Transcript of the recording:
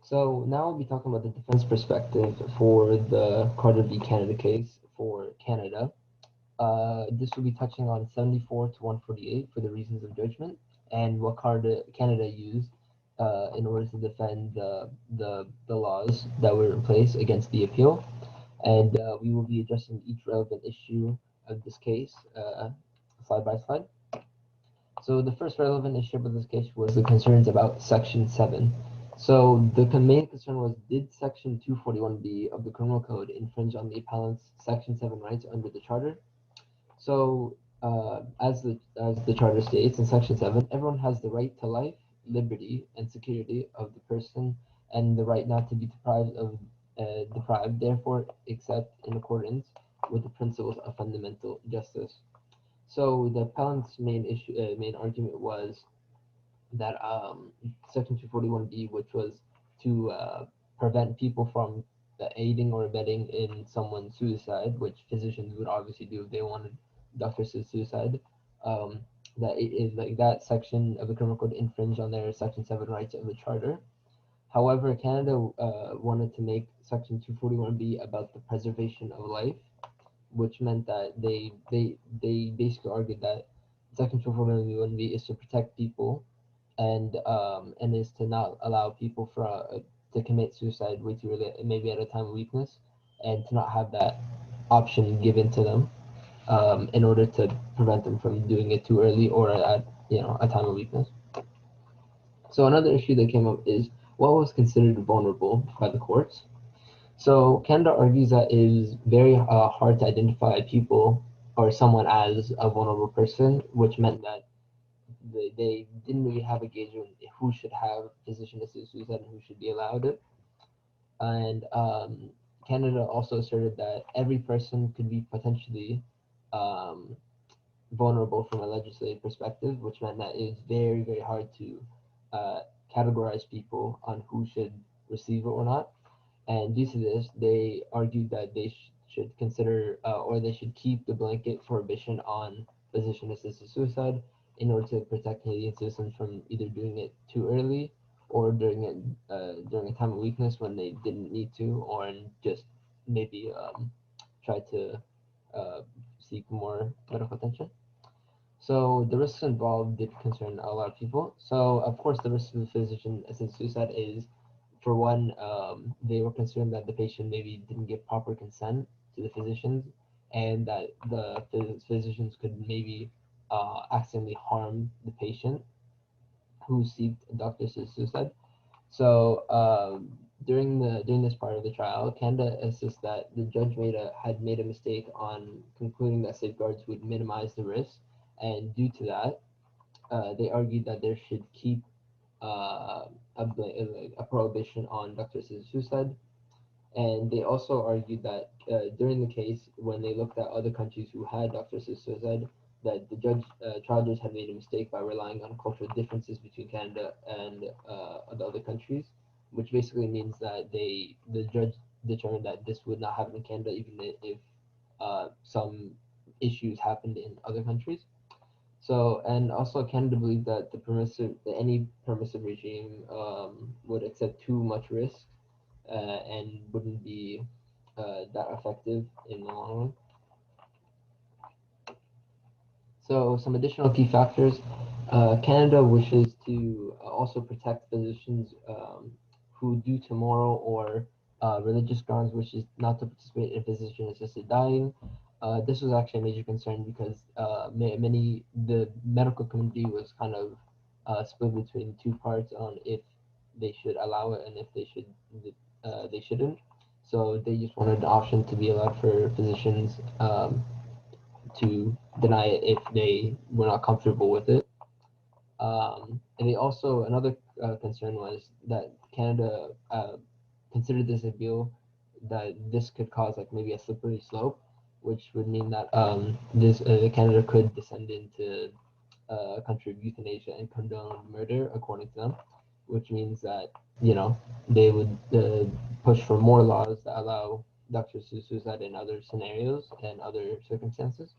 So now we'll be talking about the defense perspective for the Carter v. Canada case for Canada. This will be touching on 74 to 148 for the reasons of judgment and what Canada used in order to defend the laws that were in place against the appeal. And we will be addressing each relevant issue of this case slide by slide. So the first relevant issue of this case was the concerns about Section 7. So the main concern was, did Section 241B of the Criminal Code infringe on the appellant's Section 7 rights under the Charter? So as the Charter states in Section 7, everyone has the right to life, liberty, and security of the person, and the right not to be deprived, therefore, except in accordance with the principles of fundamental justice. So the appellant's main argument was that Section 241B, which was to prevent people from aiding or abetting in someone's suicide, which physicians would obviously do if they wanted doctors to suicide. Um, that it is like that section of the criminal code infringed on their Section 7 rights of the Charter. However, Canada wanted to make Section 241B about the preservation of life, which meant that they basically argued that Section 241B is to protect people and is to not allow people to commit suicide way too early, maybe at a time of weakness, and to not have that option given to them in order to prevent them from doing it too early or at a time of weakness. So another issue that came up is what was considered vulnerable by the courts. So Canada argues that it is very hard to identify people or someone as a vulnerable person, which meant that they didn't really have a gauge on who should have physician-assisted suicide and who should be allowed it. And Canada also asserted that every person could be potentially um, vulnerable from a legislative perspective, which meant that it was very, very hard to uh, categorize people on who should receive it or not. And due to this, they argued that they should consider or they should keep the blanket prohibition on physician-assisted suicide in order to protect Canadian citizens from either doing it too early or during a time of weakness when they didn't need to, or just maybe try to uh, seek more medical attention. So the risks involved did concern a lot of people. So of course, the risk of physician-assisted suicide is, for one, they were concerned that the patient maybe didn't give proper consent to the physicians, and that the physicians could maybe accidentally harm the patient who seeked doctor's suicide. So during this part of the trial, Canada insists that the judge had made a mistake on concluding that safeguards would minimize the risk, and due to that, they argued that there should keep a prohibition on doctor's suicide. And they also argued that during the case, when they looked at other countries who had doctor's suicide, that trial judge had made a mistake by relying on cultural differences between Canada and the other countries, which basically means that the judge determined that this would not happen in Canada, even if some issues happened in other countries. So, and also Canada believed that any permissive regime would accept too much risk and wouldn't be that effective in the long run. So, some additional key factors. Canada wishes to also protect physicians who, due to moral or religious grounds, wishes not to participate in physician-assisted dying. This was actually a major concern because the medical community was kind of split between two parts on if they should allow it and if they shouldn't. So they just wanted an option to be allowed for physicians to deny it if they were not comfortable with it. And they also another concern was that Canada considered this a bill that this could cause like maybe a slippery slope, which would mean that this Canada could descend into a country of euthanasia and condone murder, according to them, which means that they would push for more laws that allow doctors to suicide in other scenarios and other circumstances.